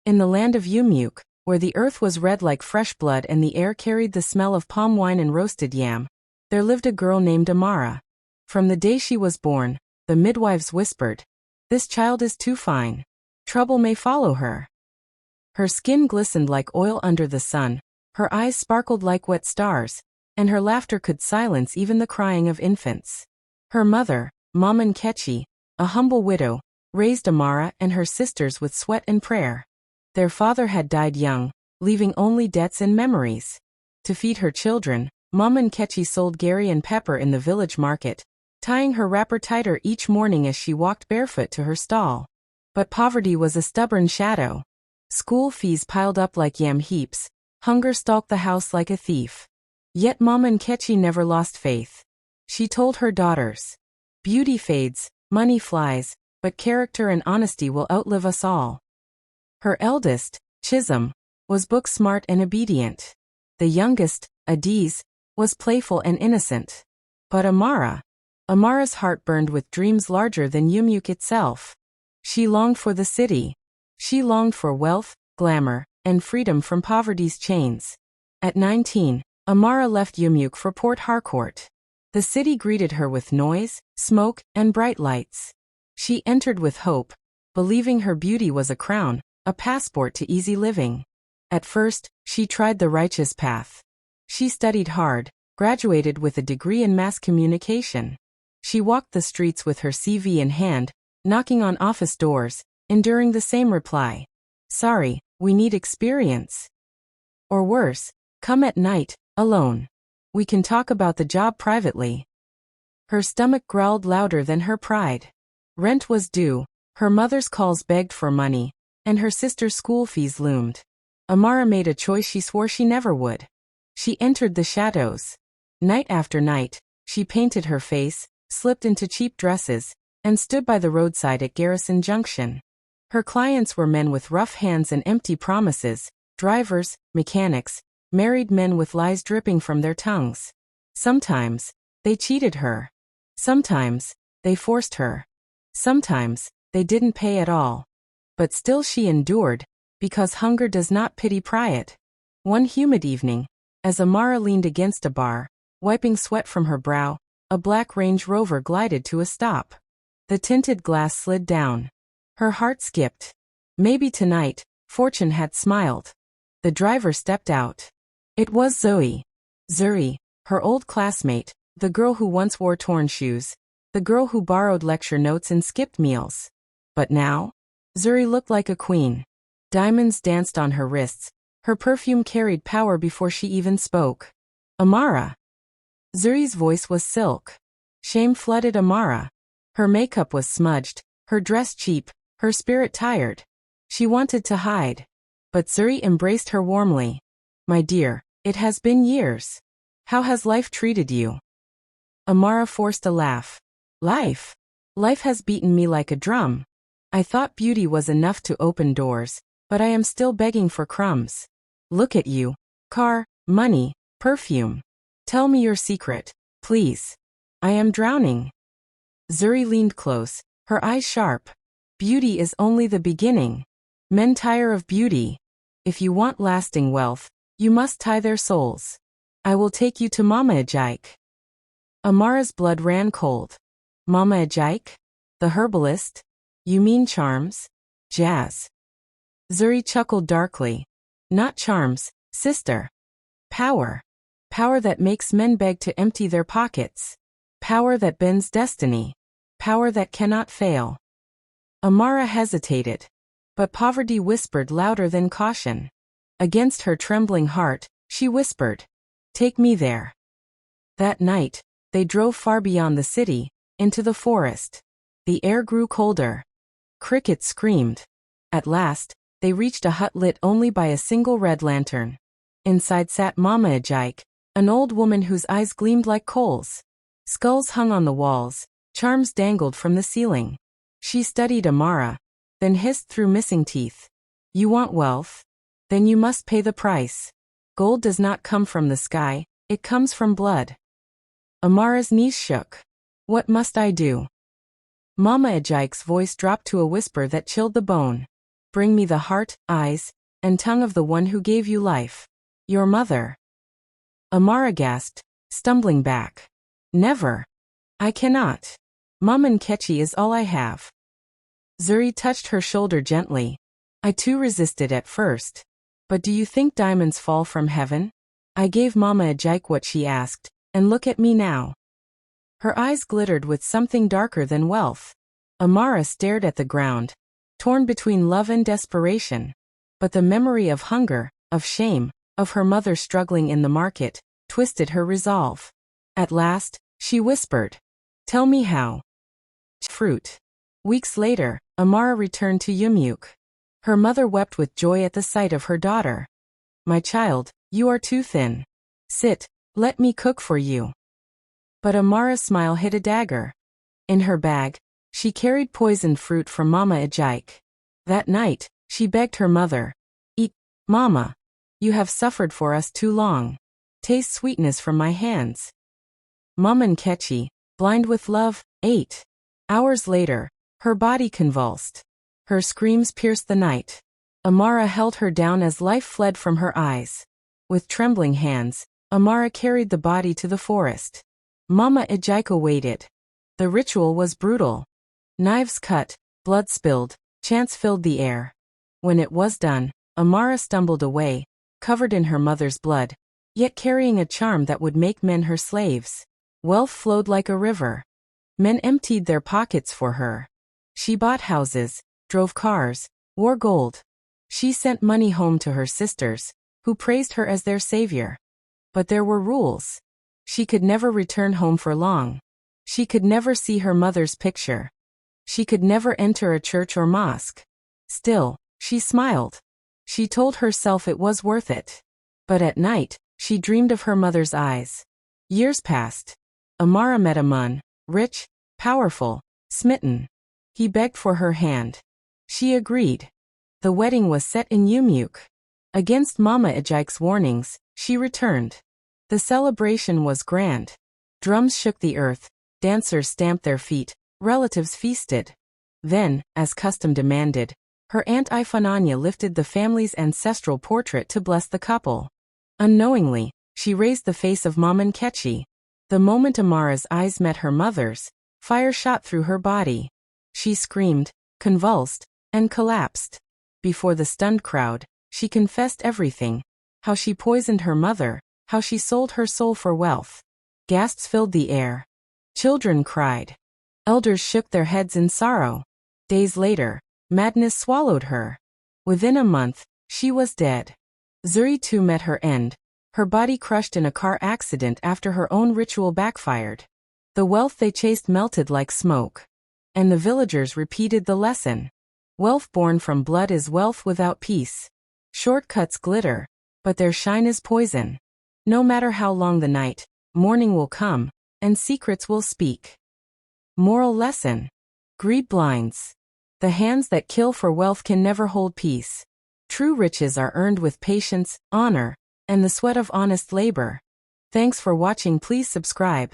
In the land of Yumyuk, where the earth was red like fresh blood and the air carried the smell of palm wine and roasted yam, there lived a girl named Amara. From the day she was born, the midwives whispered, "This child is too fine. Trouble may follow her." Her skin glistened like oil under the sun, her eyes sparkled like wet stars, and her laughter could silence even the crying of infants. Her mother, Mama Nkechi, a humble widow, raised Amara and her sisters with sweat and prayer. Their father had died young, leaving only debts and memories. To feed her children, Mama Nkechi sold gari and pepper in the village market, tying her wrapper tighter each morning as she walked barefoot to her stall. But poverty was a stubborn shadow. School fees piled up like yam heaps, hunger stalked the house like a thief. Yet Mama Nkechi never lost faith. She told her daughters, "Beauty fades, money flies, but character and honesty will outlive us all." Her eldest, Chisholm, was book-smart and obedient. The youngest, Adiz, was playful and innocent. But Amara's heart burned with dreams larger than Yumyuk itself. She longed for the city. She longed for wealth, glamour, and freedom from poverty's chains. At 19, Amara left Yumyuk for Port Harcourt. The city greeted her with noise, smoke, and bright lights. She entered with hope, believing her beauty was a crown, a passport to easy living. At first, she tried the righteous path. She studied hard, graduated with a degree in mass communication. She walked the streets with her CV in hand, knocking on office doors, enduring the same reply. "Sorry, we need experience." Or worse, "Come at night, alone. We can talk about the job privately." Her stomach growled louder than her pride. Rent was due, her mother's calls begged for money, and her sister's school fees loomed. Amara made a choice she swore she never would. She entered the shadows. Night after night, she painted her face, slipped into cheap dresses, and stood by the roadside at Garrison Junction. Her clients were men with rough hands and empty promises, drivers, mechanics, married men with lies dripping from their tongues. Sometimes, they cheated her. Sometimes, they forced her. Sometimes, they didn't pay at all. But still she endured, because hunger does not pity pride. One humid evening, as Amara leaned against a bar, wiping sweat from her brow, a black Range Rover glided to a stop. The tinted glass slid down. Her heart skipped. Maybe tonight, fortune had smiled. The driver stepped out. It was Zoe. Zuri, her old classmate, the girl who once wore torn shoes, the girl who borrowed lecture notes and skipped meals. But now, Zuri looked like a queen. Diamonds danced on her wrists. Her perfume carried power before she even spoke. "Amara." Zuri's voice was silk. Shame flooded Amara. Her makeup was smudged, her dress cheap, her spirit tired. She wanted to hide. But Zuri embraced her warmly. "My dear, it has been years. How has life treated you?" Amara forced a laugh. Life has beaten me like a drum. I thought beauty was enough to open doors, but I am still begging for crumbs. Look at you. Car, money, perfume. Tell me your secret, please. I am drowning." Zuri leaned close, her eyes sharp. "Beauty is only the beginning. Men tire of beauty. If you want lasting wealth, you must tie their souls. I will take you to Mama Ajaik." Amara's blood ran cold. Mama Ajaik? The herbalist? You mean charms? Jazz. Zuri chuckled darkly. "Not charms, sister. Power. Power that makes men beg to empty their pockets. Power that bends destiny. Power that cannot fail." Amara hesitated. But poverty whispered louder than caution. Against her trembling heart, she whispered, "Take me there." That night, they drove far beyond the city, into the forest. The air grew colder. Crickets screamed. At last, they reached a hut lit only by a single red lantern. Inside sat Mama Ajaik, an old woman whose eyes gleamed like coals. Skulls hung on the walls, charms dangled from the ceiling. She studied Amara, then hissed through missing teeth. "You want wealth? Then you must pay the price. Gold does not come from the sky, it comes from blood." Amara's knees shook. "What must I do?" Mama Ajaik's voice dropped to a whisper that chilled the bone. Bring me the heart, eyes, and tongue of the one who gave you life. Your mother. Amara gasped, stumbling back. Never. I cannot. Mom Nkechi is all I have. Zuri touched her shoulder gently. I too resisted at first. But do you think diamonds fall from heaven? I gave Mama Ajike what she asked, and look at me now. Her eyes glittered with something darker than wealth. Amara stared at the ground, torn between love and desperation. But the memory of hunger, of shame, of her mother struggling in the market, twisted her resolve. At last, she whispered, "Tell me how." Fruit. Weeks later, Amara returned to Yumyuk. Her mother wept with joy at the sight of her daughter. "My child, you are too thin. Sit, let me cook for you." But Amara's smile hit a dagger. In her bag, she carried poisoned fruit from Mama Ajike. That night, she begged her mother, "Eat, Mama. You have suffered for us too long. Taste sweetness from my hands." Mama Nkechi, blind with love, ate. Hours later, her body convulsed. Her screams pierced the night. Amara held her down as life fled from her eyes. With trembling hands, Amara carried the body to the forest. Mama Ajike waited. The ritual was brutal. Knives cut, blood spilled, chants filled the air. When it was done, Amara stumbled away, covered in her mother's blood, yet carrying a charm that would make men her slaves. Wealth flowed like a river. Men emptied their pockets for her. She bought houses, drove cars, wore gold. She sent money home to her sisters, who praised her as their savior. But there were rules. She could never return home for long. She could never see her mother's picture. She could never enter a church or mosque. Still, she smiled. She told herself it was worth it. But at night, she dreamed of her mother's eyes. Years passed. Amara met a man, rich, powerful, smitten. He begged for her hand. She agreed. The wedding was set in Yumyuk. Against Mama Ajike's warnings, she returned. The celebration was grand. Drums shook the earth, dancers stamped their feet, relatives feasted. Then, as custom demanded, her Aunt Ifananya lifted the family's ancestral portrait to bless the couple. Unknowingly, she raised the face of Mama Nkechi. The moment Amara's eyes met her mother's, fire shot through her body. She screamed, convulsed, and collapsed. Before the stunned crowd, she confessed everything. How she poisoned her mother, how she sold her soul for wealth. Gasps filled the air. Children cried. Elders shook their heads in sorrow. Days later, madness swallowed her. Within a month, she was dead. Zuri too met her end, her body crushed in a car accident after her own ritual backfired. The wealth they chased melted like smoke. And the villagers repeated the lesson. Wealth born from blood is wealth without peace. Shortcuts glitter, but their shine is poison. No matter how long the night, morning will come, and secrets will speak. Moral lesson. Greed blinds. The hands that kill for wealth can never hold peace. True riches are earned with patience, honor, and the sweat of honest labor. Thanks for watching. Please subscribe.